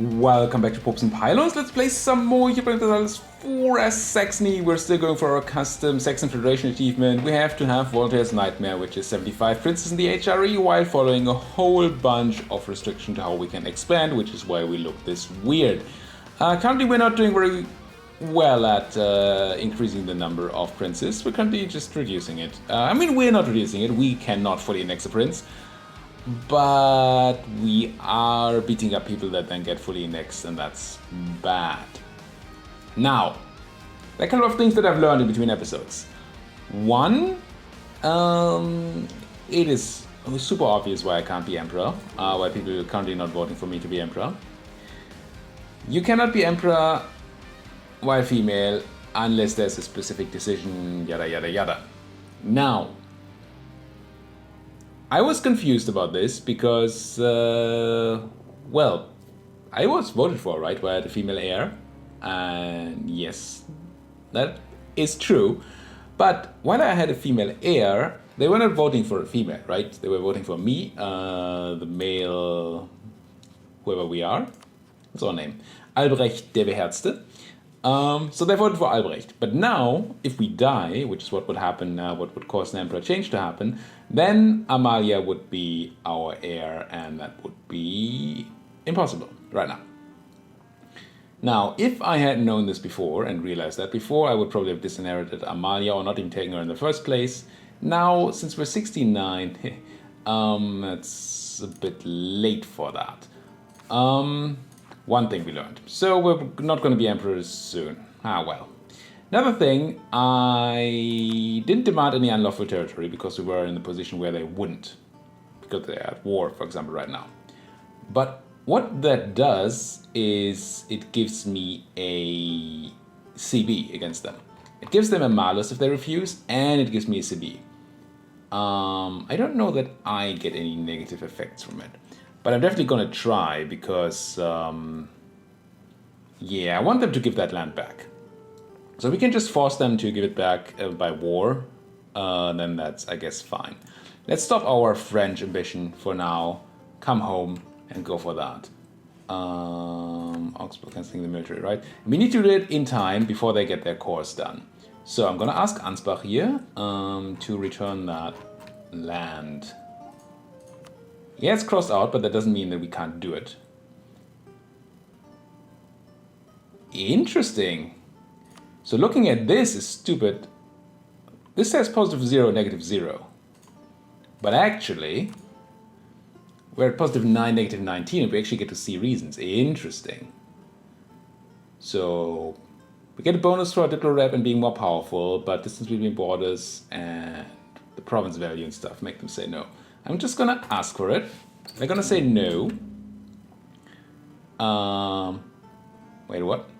Welcome back to Popes and Pylons. Let's play some more Europa Universalis 4 as Saxony. We're still going for our custom Saxon Federation achievement. We have to have Voltaire's Nightmare, which is 75 princes in the HRE, while following a whole bunch of restrictions to how we can expand, which is why we look this weird. Currently we're not doing very well at increasing the number of princes. We're currently just reducing it. We're not reducing it. We cannot fully annex a prince. But we are beating up people that then get fully annexed, and that's bad. Now, there are a couple of things that I've learned in between episodes. One, it is super obvious why I can't be emperor, why people are currently not voting for me to be emperor. You cannot be emperor while female unless there's a specific decision, yada yada yada. Now, I was confused about this because, I was voted for, right, where I had a female heir, and yes, that is true, but when I had a female heir, they were not voting for a female, right, they were voting for me, the male, whoever we are, what's our name, Albrecht der Beherzte. So they voted for Albrecht. But now, if we die, which is what would happen now, what would cause an emperor change to happen, then Amalia would be our heir, and that would be impossible right now. Now, if I had known this before and realized that before, I would probably have disinherited Amalia or not even taken her in the first place. Now, since we're 69, it's a bit late for that. One thing we learned. So we're not going to be emperors soon. Well. Another thing, I didn't demand any unlawful territory because we were in a position where they wouldn't. Because they're at war, for example, right now. But what that does is it gives me a CB against them. It gives them a malus if they refuse, and it gives me a CB. I don't know that I get any negative effects from it. But I'm definitely going to try because, I want them to give that land back. So we can just force them to give it back by war. Then that's, I guess, fine. Let's stop our French ambition for now. Come home and go for that. Augsburg cancelling the military, right? We need to do it in time before they get their course done. So I'm going to ask Ansbach here to return that land. Yeah, it's crossed out, but that doesn't mean that we can't do it. Interesting. So looking at this is stupid. This says positive 0, negative 0. But actually, we're at positive 9, negative 19, and we actually get to see reasons. Interesting. So we get a bonus for our diplo rep and being more powerful, but distance between borders and the province value and stuff make them say no. I'm just gonna ask for it. They're gonna say no. Wait, what?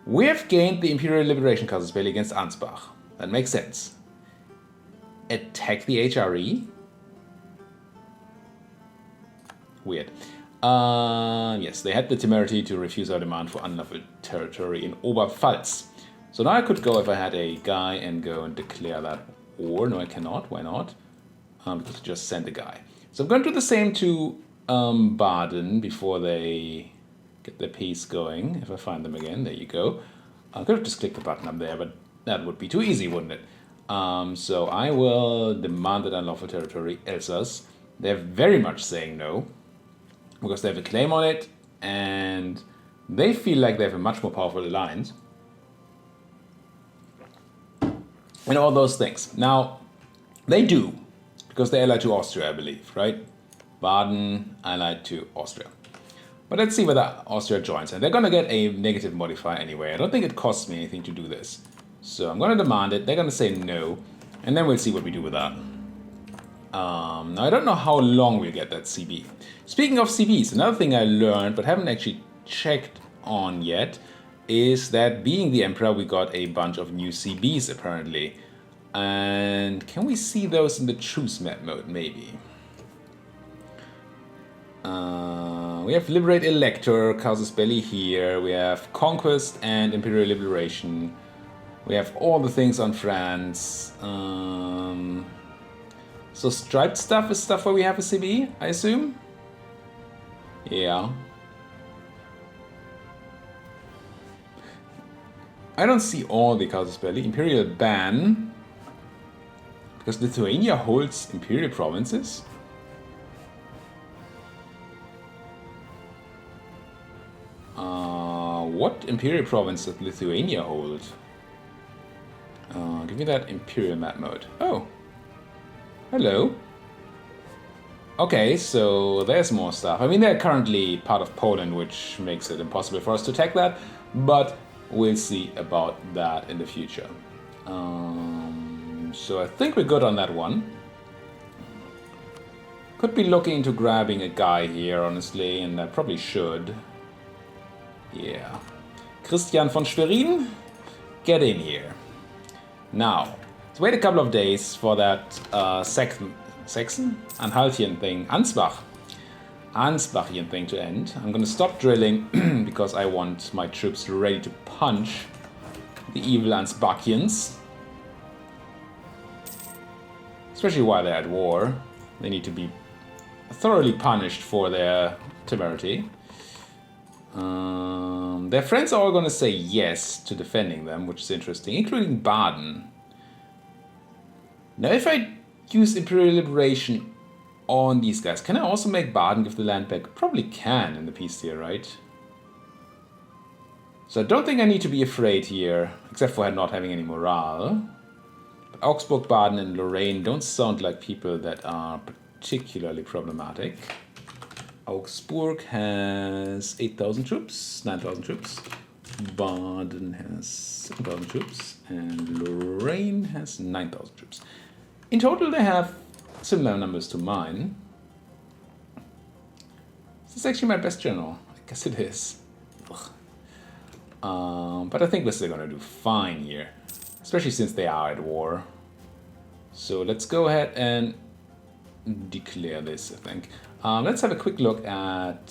We have gained the Imperial Liberation Casus Belli against Ansbach. That makes sense. Attack the HRE? Weird. Yes, they had the temerity to refuse our demand for unlawful territory in Oberpfalz. So now I could go if I had a guy and go and declare that war. No, I cannot. Why not? Because I just sent a guy. So I'm going to do the same to Baden before they get their peace going. If I find them again, there you go. I could have just clicked the button up there, but that would be too easy, wouldn't it? So I will demand that unlawful territory, Elsass. They're very much saying no, because they have a claim on it, and they feel like they have a much more powerful alliance. And all those things. Now, they do, because they're allied to Austria, I believe, right? Baden allied to Austria. But let's see whether Austria joins. And they're going to get a negative modifier anyway. I don't think it costs me anything to do this. So I'm going to demand it. They're going to say no. And then we'll see what we do with that. Now, I don't know how long we'll get that CB. Speaking of CBs, another thing I learned, but haven't actually checked on yet, is that being the emperor, we got a bunch of new CBs apparently. And can we see those in the truce map mode, maybe? We have Liberate Elector, Casus Belli here. We have Conquest and Imperial Liberation. We have all the things on France. So striped stuff is stuff where we have a CB, I assume? Yeah. I don't see all the casus belli. Imperial ban. Because Lithuania holds imperial provinces? What imperial province does Lithuania hold? Give me that imperial map mode. Oh. Hello. Okay, so there's more stuff. I mean, they're currently part of Poland, which makes it impossible for us to attack that, but we'll see about that in the future. So I think we're good on that one. Could be looking into grabbing a guy here, honestly, and I probably should. Yeah. Christian von Schwerin, get in here. Now, let's wait a couple of days for that Saxon? Anhaltien thing, Ansbachian thing to end. I'm gonna stop drilling because I want my troops ready to punch the evil Ansbachians. Especially while they're at war. They need to be thoroughly punished for their temerity. Their friends are all gonna say yes to defending them, which is interesting, including Baden. Now if I use Imperial Liberation on these guys, can I also make Baden give the land back? Probably can in the peace tier, right? So I don't think I need to be afraid here, except for not having any morale. But Augsburg, Baden and Lorraine don't sound like people that are particularly problematic. Augsburg has 8,000 troops, 9,000 troops. Baden has 7,000 troops, and Lorraine has 9,000 troops. In total, they have similar numbers to mine. This is actually my best general. I guess it is. But I think we're still gonna do fine here, especially since they are at war. So let's go ahead and declare this, I think. Let's have a quick look at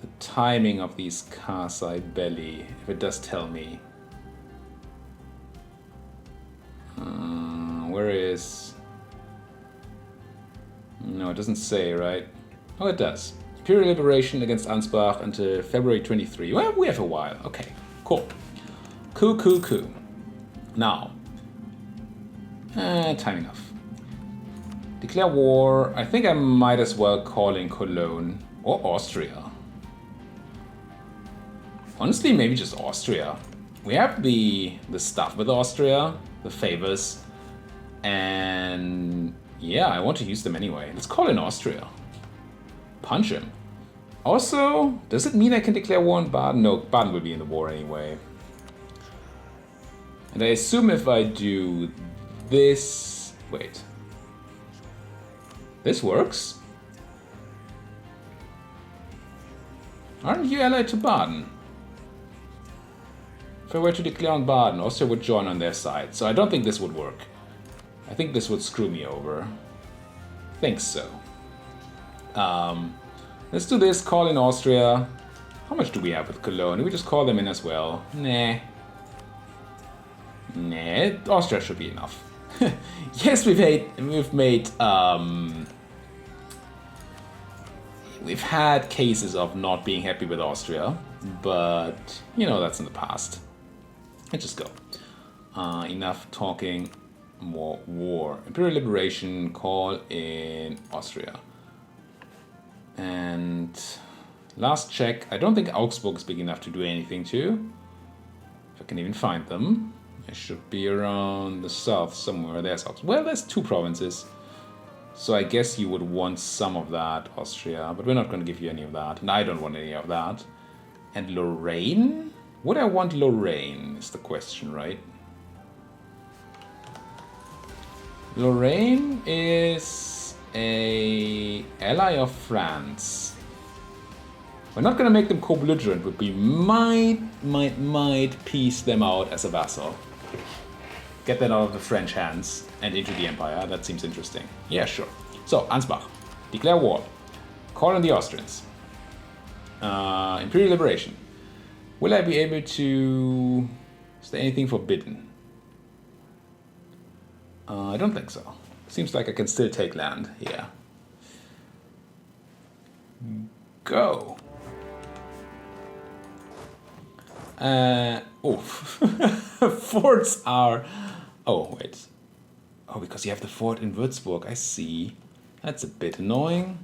the timing of these Casus belli, if it does tell me. Where is... No, it doesn't say, right? Oh, it does. Imperial Liberation against Ansbach until February 23. Well, we have a while. Okay, cool. Cool. Now, time enough. Declare war. I think I might as well call in Cologne or Austria. Honestly, maybe just Austria. We have the stuff with Austria, the favors, and yeah, I want to use them anyway. Let's call in Austria. Punch him. Also, does it mean I can declare war on Baden? No, Baden will be in the war anyway. And I assume if I do this... Wait. This works? Aren't you allied to Baden? If I were to declare on Baden, Austria would join on their side. So I don't think this would work. I think this would screw me over. Think so. Let's do this, call in Austria. How much do we have with Cologne? Do we just call them in as well? Nah, Austria should be enough. Yes, we've had cases of not being happy with Austria, but you know, that's in the past. Let's just go. Enough talking, more war. Imperial Liberation, call in Austria. And last check, I don't think Augsburg is big enough to do anything to. If I can even find them. It should be around the south somewhere. There's Augsburg. Well, there's 2 provinces. So I guess you would want some of that, Austria. But we're not going to give you any of that. And I don't want any of that. And Lorraine? Would I want Lorraine is the question, right? Lorraine is a ally of France. We're not going to make them co-belligerent, but we might piece them out as a vassal. Get that out of the French hands and into the Empire. That seems interesting. Yeah, sure. So, Ansbach. Declare war. Call on the Austrians. Imperial Liberation. Will I be able to... Is there anything forbidden? I don't think so. Seems like I can still take land here. Go. Oh, forts are... Oh, wait. Oh, because you have the fort in Würzburg. I see. That's a bit annoying.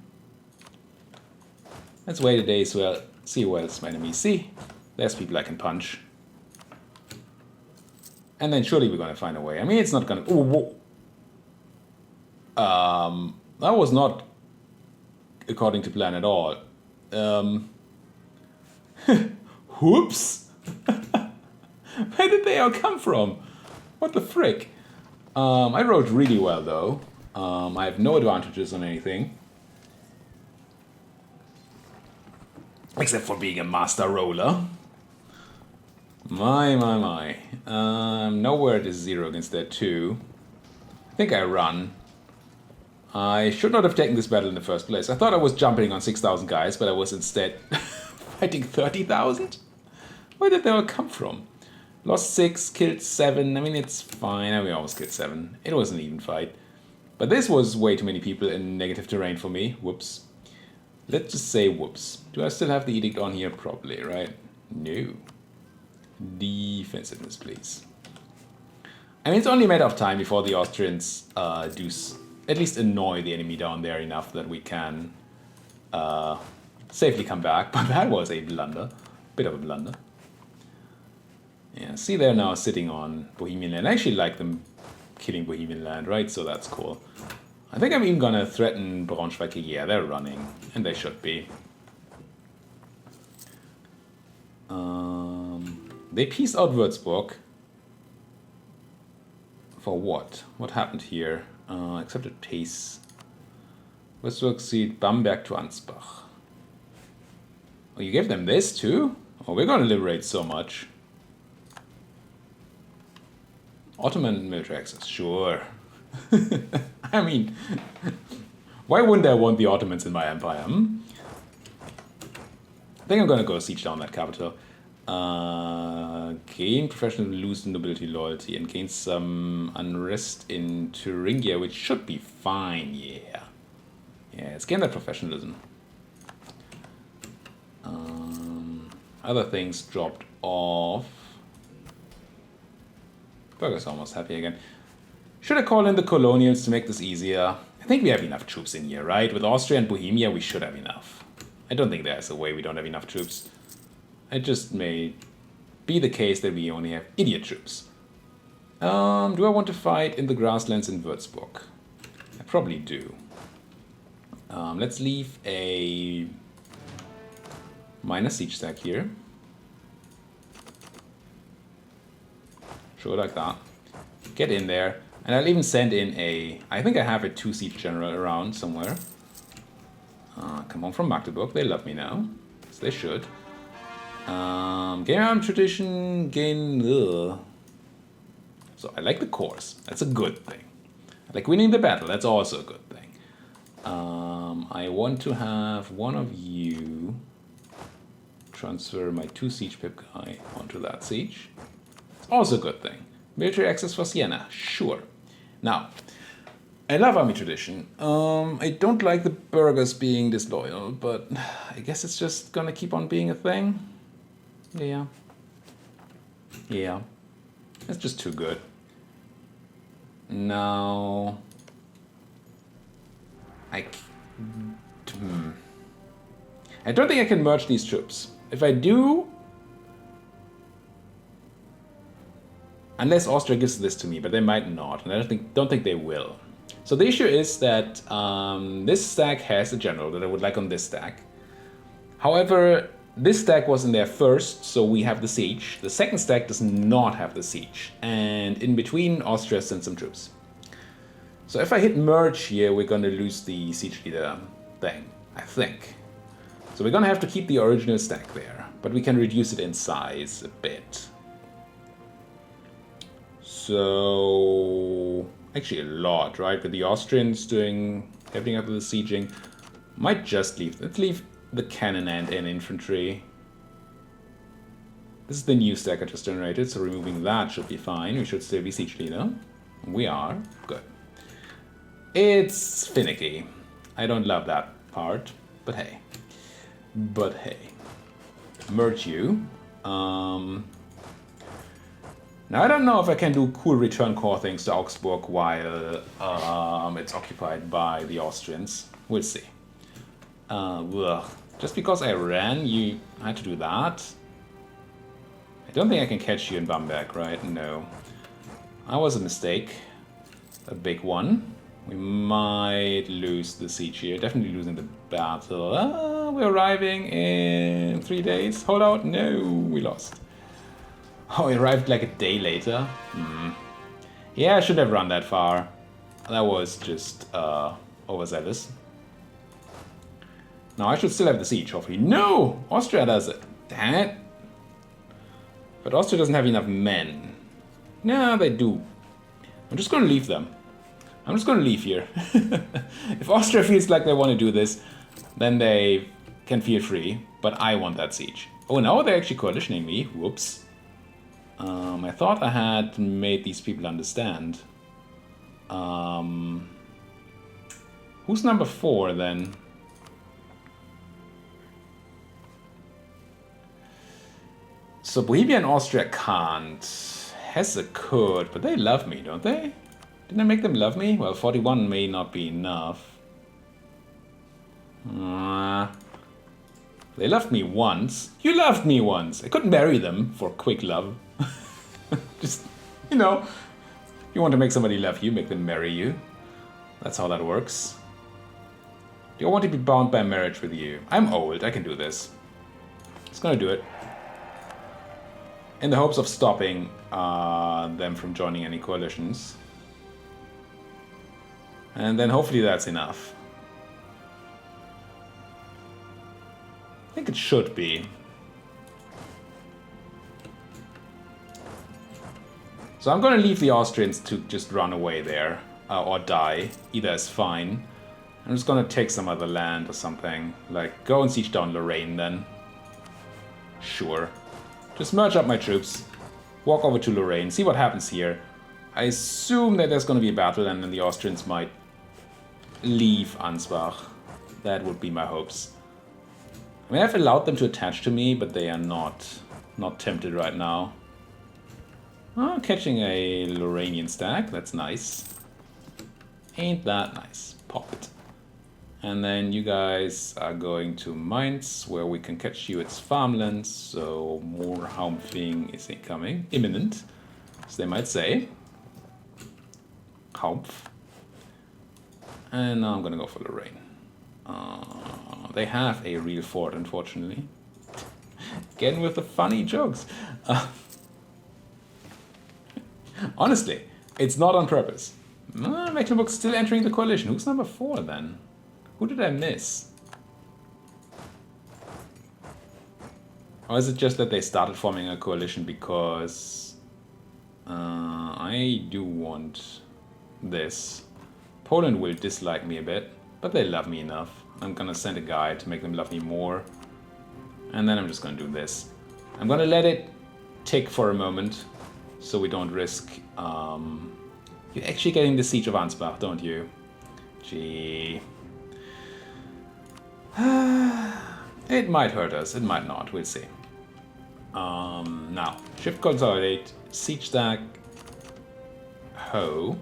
Let's wait a day as well. See who else my enemies see. There's people I can punch. And then surely we're going to find a way. I mean, it's not going to... Oh, whoa. That was not according to plan at all. Whoops. Where did they all come from? What the frick? I rode really well, though. I have no advantages on anything. Except for being a master roller. My. Nowhere it is 0 against their 2. I think I run. I should not have taken this battle in the first place. I thought I was jumping on 6,000 guys, but I was instead fighting 30,000? Where did they all come from? Lost 6, killed 7. I mean, it's fine. I mean, almost killed 7. It was an even fight. But this was way too many people in negative terrain for me. Whoops. Let's just say whoops. Do I still have the edict on here? Probably, right? No. Defensiveness, please. I mean, it's only a matter of time before the Austrians do at least annoy the enemy down there enough that we can safely come back. But that was a blunder. Bit of a blunder. Yeah, see, they're now sitting on Bohemian land. I actually like them killing Bohemian land, right? So that's cool. I think I'm even gonna threaten Braunschweig. Yeah, they're running, and they should be. They pieced out Würzburg. For what? What happened here? Accepted peace. Würzburg cede Bamberg to Ansbach. Oh, you gave them this too? Oh, we're gonna liberate so much. Ottoman military access, sure. I mean, why wouldn't I want the Ottomans in my empire? I think I'm gonna go siege down that capital. Gain professional, lose the nobility loyalty, and gain some unrest in Thuringia, which should be fine, yeah. Yeah, let's gain that professionalism. Other things dropped off. Burger's almost happy again. Should I call in the colonials to make this easier? I think we have enough troops in here, right? With Austria and Bohemia, we should have enough. I don't think there's a way we don't have enough troops. It just may be the case that we only have idiot troops. Do I want to fight in the grasslands in Würzburg? I probably do. Let's leave a minor siege stack here. Sure, like that. Get in there. And I'll even send in a... I think I have a 2 siege general around somewhere. Come on from Magdeburg. They love me now. So they should. Gain armed tradition, gain... Ugh. So I like the course. That's a good thing. I like winning the battle. That's also a good thing. I want to have one of you transfer my 2 siege pip guy onto that siege. It's also a good thing. Military access for Siena. Sure. Now, I love army tradition. I don't like the burghers being disloyal, but I guess it's just gonna keep on being a thing. Yeah. Yeah. It's just too good. Now... I don't think I can merge these troops. If I do... Unless Austria gives this to me, but they might not, and I don't think they will. So the issue is that this stack has a general that I would like on this stack. However, this stack was in there first, so we have the siege. The second stack does not have the siege, and in between, Austria sends some troops. So if I hit merge here, we're gonna lose the siege leader thing, I think. So we're gonna have to keep the original stack there, but we can reduce it in size a bit. So, actually a lot, right? With the Austrians doing everything after the sieging, might just leave. Let's leave the cannon and infantry. This is the new stack I just generated, so removing that should be fine. We should still be siege leader. We are. Good. It's finicky. I don't love that part, but hey. But hey. Merge you. Now I don't know if I can do cool return core things to Augsburg while it's occupied by the Austrians. We'll see. Just because I ran, you had to do that? I don't think I can catch you in Bamberg, right? No. That was a mistake. A big one. We might lose the siege here. Definitely losing the battle. We're arriving in 3 days. Hold out. No, we lost. Oh, we arrived like a day later. Yeah, I should have run that far. That was just overzealous. Now I should still have the siege, hopefully. No! Austria does it. Damn it. But Austria doesn't have enough men. No, they do. I'm just gonna leave them. I'm just gonna leave here. If Austria feels like they want to do this, then they can feel free. But I want that siege. Oh, now they're actually coalitioning me. Whoops. I thought I had made these people understand. Who's number 4 then? So Bohemia and Austria can't. Hesse could, but they love me, don't they? Didn't I make them love me? Well, 41 may not be enough. They loved me once. You loved me once. I couldn't marry them for quick love. Just, you know, you want to make somebody love you, make them marry you. That's how that works. Do I want to be bound by marriage with you? I'm old, I can do this. Just gonna do it. In the hopes of stopping them from joining any coalitions. And then hopefully that's enough. I think it should be. So I'm going to leave the Austrians to just run away there. Or die. Either is fine. I'm just going to take some other land or something. Like, go and siege down Lorraine then. Sure. Just merge up my troops. Walk over to Lorraine. See what happens here. I assume that there's going to be a battle and then the Austrians might leave Ansbach. That would be my hopes. I mean, I've allowed them to attach to me, but they are not tempted right now. Oh, catching a Lorrainian stack. That's nice. Ain't that nice. Pop it. And then you guys are going to Mainz, where we can catch you. It's farmland, so more Haumfing is incoming. Imminent, as they might say. Haupf. And now I'm gonna go for Lorraine. They have a real fort, unfortunately. Again with the funny jokes. Honestly, it's not on purpose. Mecklenburg's still entering the coalition. Who's number 4 then? Who did I miss? Or is it just that they started forming a coalition because I do want this. Poland will dislike me a bit, but they love me enough. I'm gonna send a guy to make them love me more. And then I'm just gonna do this. I'm gonna let it tick for a moment so we don't risk... You're actually getting the siege of Ansbach, don't you? Gee... It might hurt us, it might not, we'll see. Now, shift consolidate, siege stack, Ho.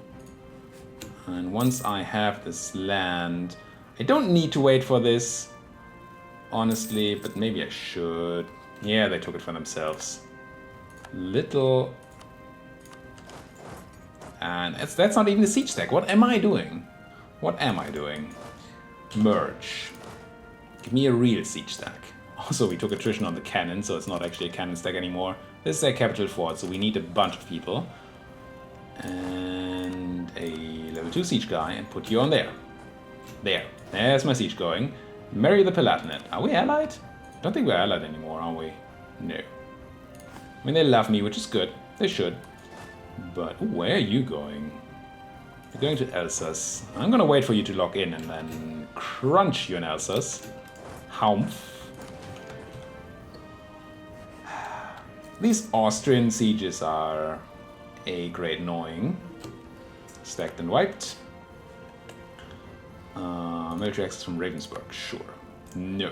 And once I have this land, I don't need to wait for this, honestly, but maybe I should. Yeah, they took it for themselves. Little... And that's not even the siege stack. What am I doing? What am I doing? Merge. Give me a real siege stack. Also, we took attrition on the cannon, so it's not actually a cannon stack anymore. This is a capital fort, so we need a bunch of people. And a level 2 siege guy, and put you on there. There's my siege going. Marry the Palatinate. Are we allied? I don't think we're allied anymore, are we? No. I mean, they love me, which is good. They should. But where are you going? You're going to Elsass. I'm gonna wait for you to lock in and then crunch you in Elsass. Haumf. These Austrian sieges are a great annoying. Stacked and wiped. Military access from Ravensburg, sure. No.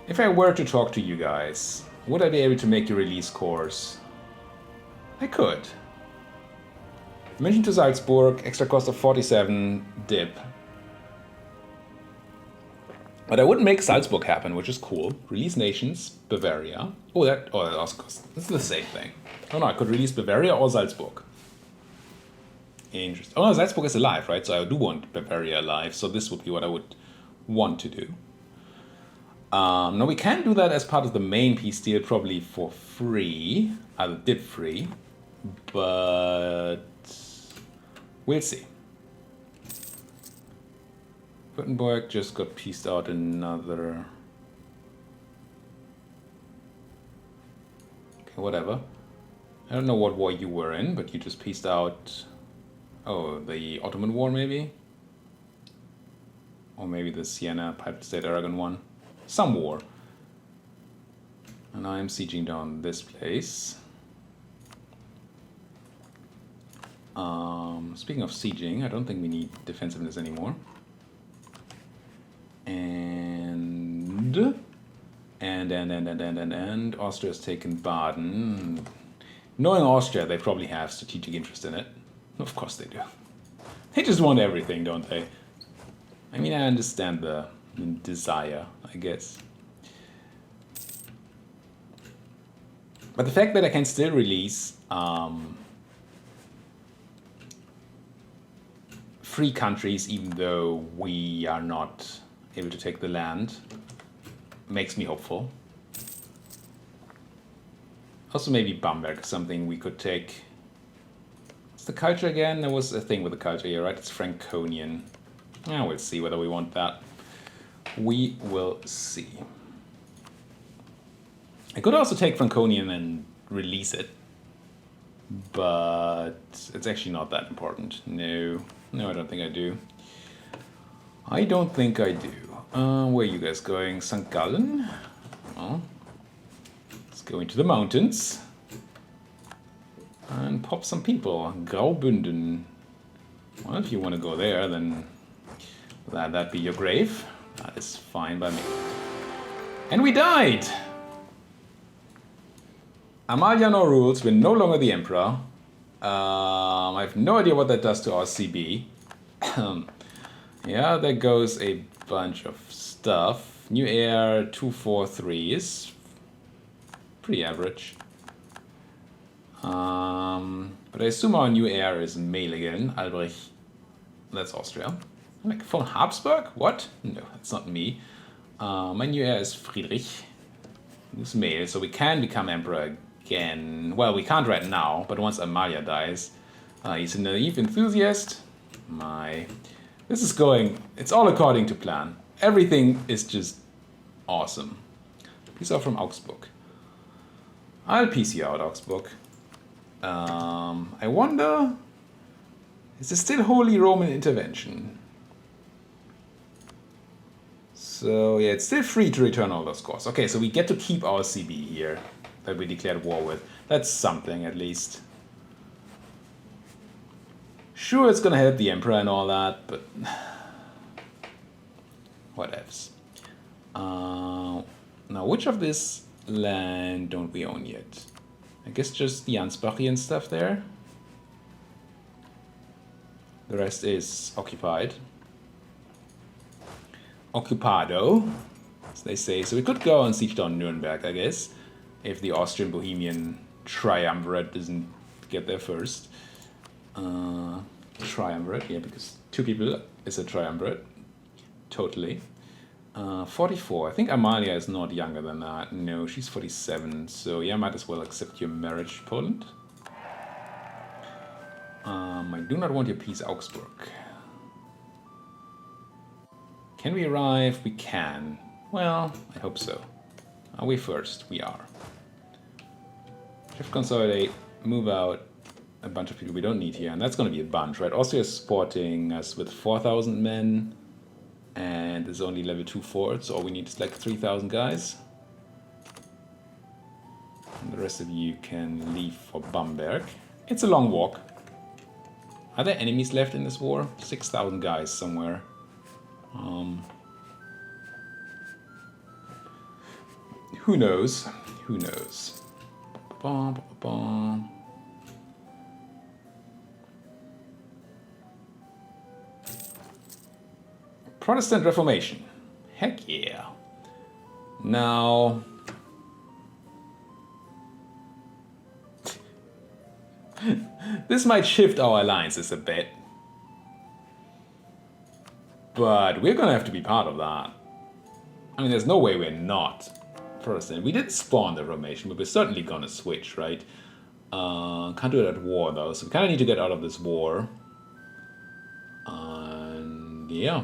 If I were to talk to you guys, would I be able to make your release course? I could. Mention to Salzburg, extra cost of 47 dip. But I wouldn't make Salzburg happen, which is cool. Release nations, Bavaria. That also costs. It's the same thing. Oh no, I could release Bavaria or Salzburg. Interesting. Oh no, Salzburg is alive, right? So I do want Bavaria alive, so this would be what I would want to do. Now we can do that as part of the main peace deal, probably for free. Either dip free. But we'll see. Württemberg just got pieced out another... Okay, whatever. I don't know what war you were in, but you just pieced out... Oh, the Ottoman War, maybe? Or maybe the Siena Papal State Aragon one. Some war. And I'm sieging down this place. Speaking of sieging, I don't think we need defensiveness anymore. And Austria's taken Baden. Knowing Austria, they probably have strategic interest in it. Of course they do. They just want everything, don't they? I mean, I understand the desire, I guess. But the fact that I can still release free countries, even though we are not able to take the land, makes me hopeful. Also maybe Bamberg, something we could take. What's the culture again? There was a thing with the culture here, right? It's Franconian. Yeah, we'll see whether we want that. We will see. I could also take Franconian and release it, but it's actually not that important. No, I don't think I do. I don't think I do. Where are you guys going? St. Gallen? Well, let's go into the mountains and pop some people. Graubünden. Well, if you want to go there, then let that be your grave. That is fine by me. And we died! Amalia no rules, we're no longer the emperor. I have no idea what that does to our CB. Yeah, there goes a bunch of stuff. New heir 243 is pretty average. But I assume our new heir is male again. Albrecht, that's Austria. Like von Habsburg? What? No, that's not me. My new heir is Friedrich. Who's male, so we can become emperor again. Well, we can't right now, but once Amalia dies. He's a naive enthusiast. This is going, it's all according to plan. Everything is just awesome. Peace out from Augsburg. I'll peace you out, Augsburg. I wonder, is there still Holy Roman intervention? So yeah, it's still free to return all those costs. Okay, so we get to keep our CB here that we declared war with. That's something at least. Sure, it's gonna help the emperor and all that, but whatevs. Now, which of this land don't we own yet? I guess just the Ansbachian stuff there. The rest is occupied. Occupado, as they say. So we could go and siege down Nuremberg, I guess, if the Austrian-Bohemian triumvirate doesn't get there first. Triumvirate, yeah, because two people is a triumvirate. Totally. 44. I think Amalia is not younger than that. No, she's 47. So yeah, might as well accept your marriage, Poland. I do not want your peace, Augsburg. Can we arrive? We can. Well, I hope so. Are we first? We are. Shift consolidate, move out a bunch of people we don't need here, and that's going to be a bunch, right? Austria is supporting us with 4,000 men, and is only level 2 forts, so all we need is like 3,000 guys. And the rest of you can leave for Bamberg. It's a long walk. Are there enemies left in this war? 6,000 guys somewhere. Who knows? Who knows? Protestant Reformation. Heck yeah. Now... this might shift our alliances a bit. But we're gonna have to be part of that. I mean, there's no way we're not Protestant. We did spawn the Reformation, but we're certainly gonna switch, right? Can't do it at war, though, so we kinda need to get out of this war. And yeah.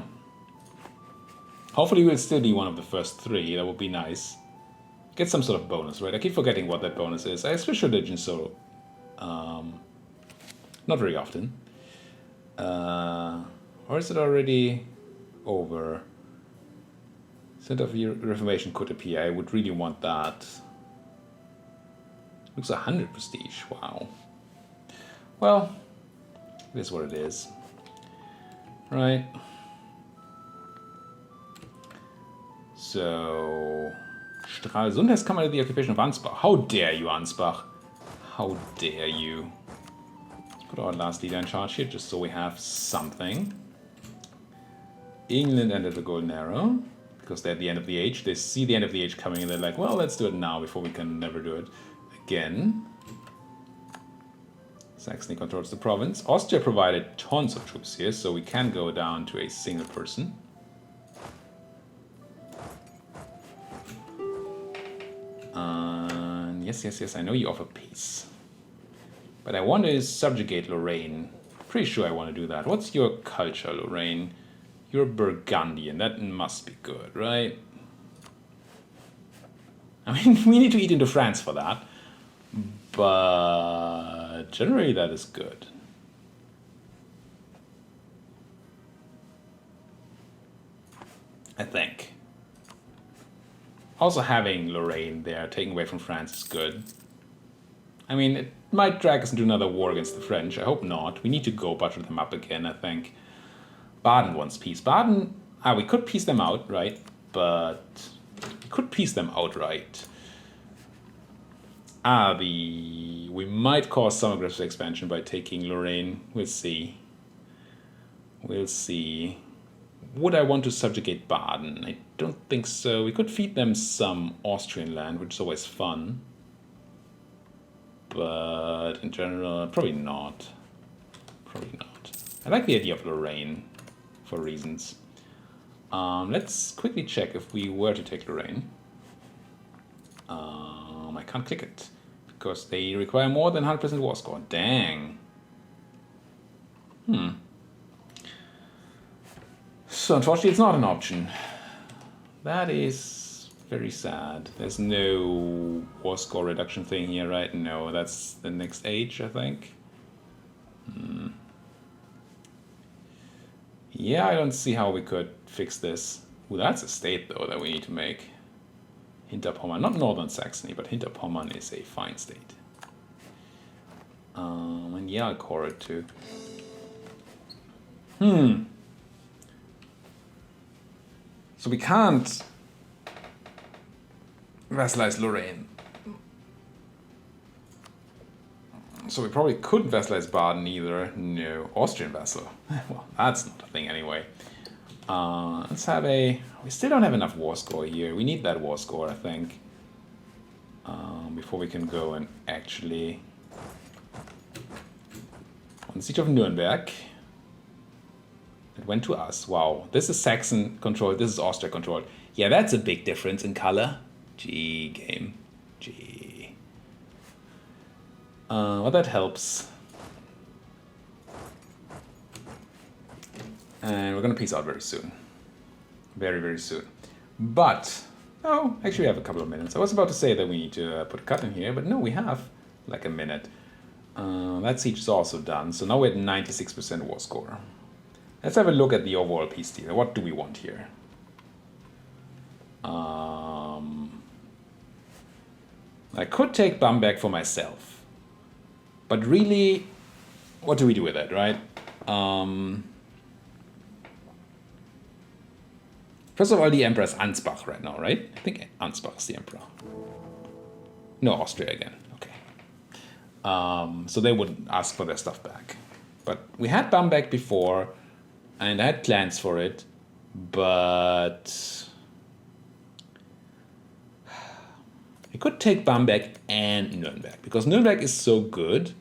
Hopefully we'll still be one of the first 3, that would be nice. Get some sort of bonus, right? I keep forgetting what that bonus is. I switch religion, so... not very often. Or is it already over? Center of Reformation could appear. I would really want that. Looks 100 prestige. Wow. Well, it is what it is. Right. So... Stralsund has come under the occupation of Ansbach. How dare you, Ansbach? How dare you? Let's put our last leader in charge here, just so we have something. England entered the Golden Era, because they're at the end of the age. They see the end of the age coming and they're like, well, let's do it now before we can never do it again. Saxony controls the province. Austria provided tons of troops here, so we can go down to a single person. Yes, I know you offer peace. But I want to subjugate Lorraine. Pretty sure I want to do that. What's your culture, Lorraine? You're Burgundian. That must be good, right? I mean, we need to eat into France for that. But generally that is good. I think. Also having Lorraine there, taken away from France, is good. I mean, it might drag us into another war against the French. I hope not. We need to go butter them up again, I think. Baden wants peace. Baden, we could peace them out, right? But we could peace them outright. We might cause some aggressive expansion by taking Lorraine. We'll see. We'll see. Would I want to subjugate Baden? I don't think so. We could feed them some Austrian land, which is always fun. But in general, probably not. Probably not. I like the idea of Lorraine for reasons. Let's quickly check if we were to take Lorraine. I can't click it because they require more than 100% war score. Dang. So unfortunately it's not an option. That is very sad. There's no war score reduction thing here, right? No, that's the next age, I think. Yeah, I don't see how we could fix this. Ooh, that's a state though that we need to make. Hinterpommern, not Northern Saxony, but Hinterpommern is a fine state. And yeah, I'll core it too. So we can't vassalize Lorraine. So we probably couldn't vassalize Baden either. No. Austrian vassal. Well, that's not a thing anyway. Let's have a... We still don't have enough war score here. We need that war score, I think. Before we can go and actually... On the siege of Nuremberg. It went to us. Wow. This is Saxon controlled. This is Austria controlled. Yeah, that's a big difference in color. G game. G. Well, that helps. And we're going to peace out very soon. Very, very soon. But, oh, actually we have a couple of minutes. I was about to say that we need to put a cut in here, but no, we have like a minute. That siege is also done. So now we're at 96% war score. Let's have a look at the overall peace deal. What do we want here? I could take Bamberg for myself. But really, what do we do with it, right? First of all, the emperor is Ansbach right now, right? I think Ansbach is the emperor. No, Austria again. Okay. So they would ask for their stuff back. But we had Bamberg before, and I had plans for it, but I could take Bamberg and Nuremberg, because Nuremberg is so good.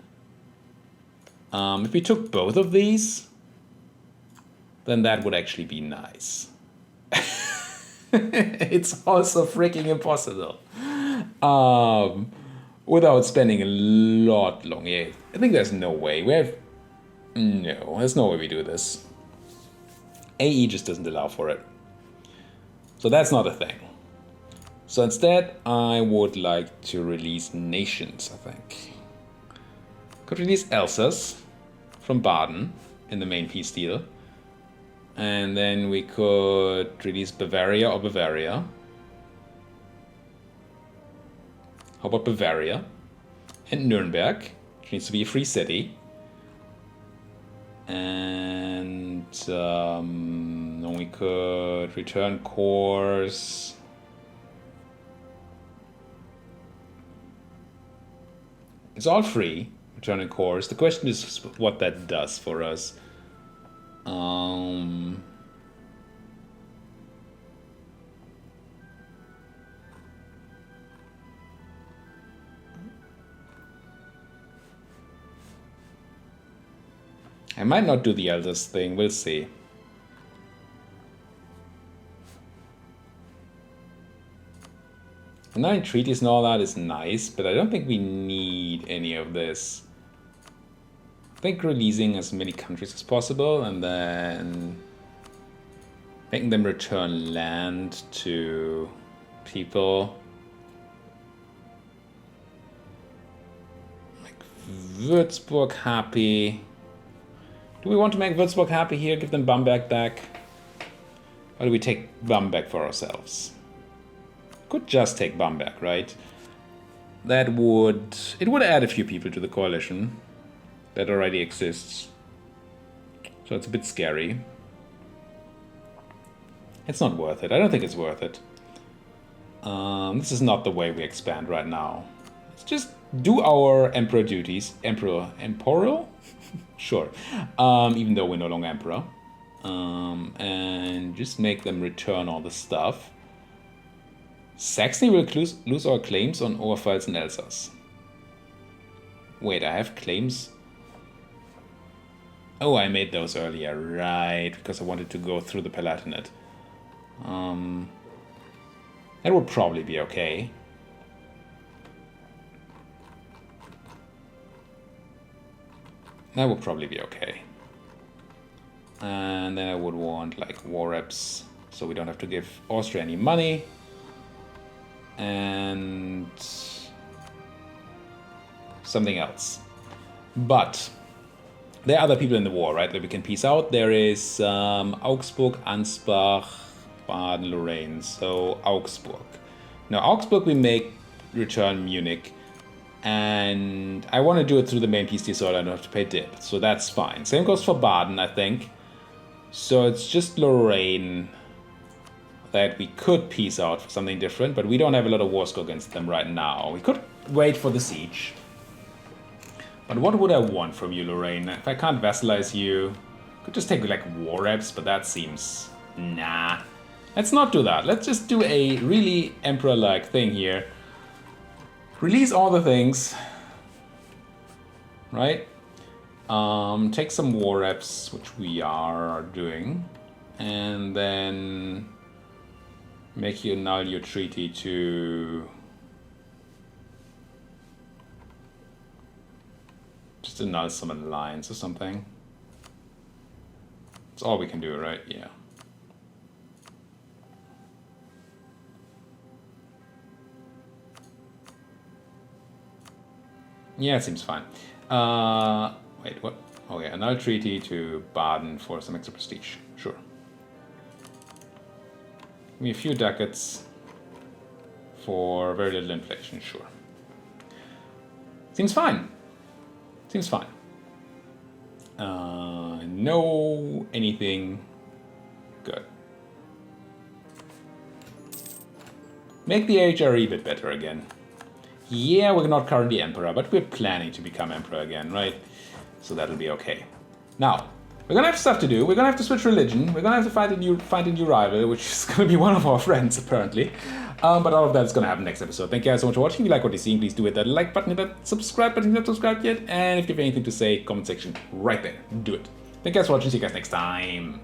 If we took both of these, then that would actually be nice. It's also freaking impossible. Without spending a lot long. Yeah, I think there's no way. No, there's no way we do this. AE just doesn't allow for it. So that's not a thing. So instead, I would like to release nations, I think. Could release Elsass from Baden in the main peace deal. And then we could release Bavaria or Bavaria. How about Bavaria? And Nuremberg, which needs to be a free city. And then we could return cores. It's all free, returning cores. The question is what that does for us. I might not do the eldest thing, we'll see. Nine treaties and all that is nice, but I don't think we need any of this. I think releasing as many countries as possible and then making them return land to people. Make Würzburg happy. Do we want to make Würzburg happy here? Give them Bamberg back? Or do we take Bamberg for ourselves? Could just take Bamberg, right? It would add a few people to the coalition that already exists. So it's a bit scary. It's not worth it. I don't think it's worth it. This is not the way we expand right now. Let's just do our emperor duties. Emperor? Sure. Even though we're no longer emperor. And just make them return all the stuff. Saxony will lose our claims on Oberpfalz and Elsass. Wait, I have claims? Oh, I made those earlier, right, because I wanted to go through the Palatinate. That would probably be okay. That would probably be okay. And then I would want like war reps, so we don't have to give Austria any money. And something else. But there are other people in the war, right, that we can piece out. There is Augsburg, Ansbach, Baden, Lorraine. So Augsburg. Now Augsburg we make return Munich. And I want to do it through the main peace deal so I don't have to pay dip. So that's fine. Same goes for Baden, I think. So it's just Lorraine that we could piece out for something different, but we don't have a lot of war score against them right now. We could wait for the siege. But what would I want from you, Lorraine? If I can't vassalize you, I could just take like war reps, but that seems... Nah. Let's not do that. Let's just do a really emperor-like thing here. Release all the things. Right? Take some war reps, which we are doing. And then... make you annul your treaty to just annul some alliance or something. That's all we can do, right? Yeah. Yeah, it seems fine. Wait, what? Okay, annul treaty to Baden for some extra prestige. Sure. Give me a few ducats for very little inflation, sure. Seems fine. Seems fine. No, anything. Good. Make the HRE a bit better again. Yeah, we're not currently emperor, but we're planning to become emperor again, right? So that'll be okay. Now, we're gonna have stuff to do. We're gonna have to switch religion. We're gonna have to find a new rival, which is gonna be one of our friends, apparently. But all of that's gonna happen next episode. Thank you guys so much for watching. If you like what you're seeing, please do hit that like button, hit that subscribe button if you're not subscribed yet. And if you have anything to say, comment section right there. Do it. Thank you guys for watching. See you guys next time.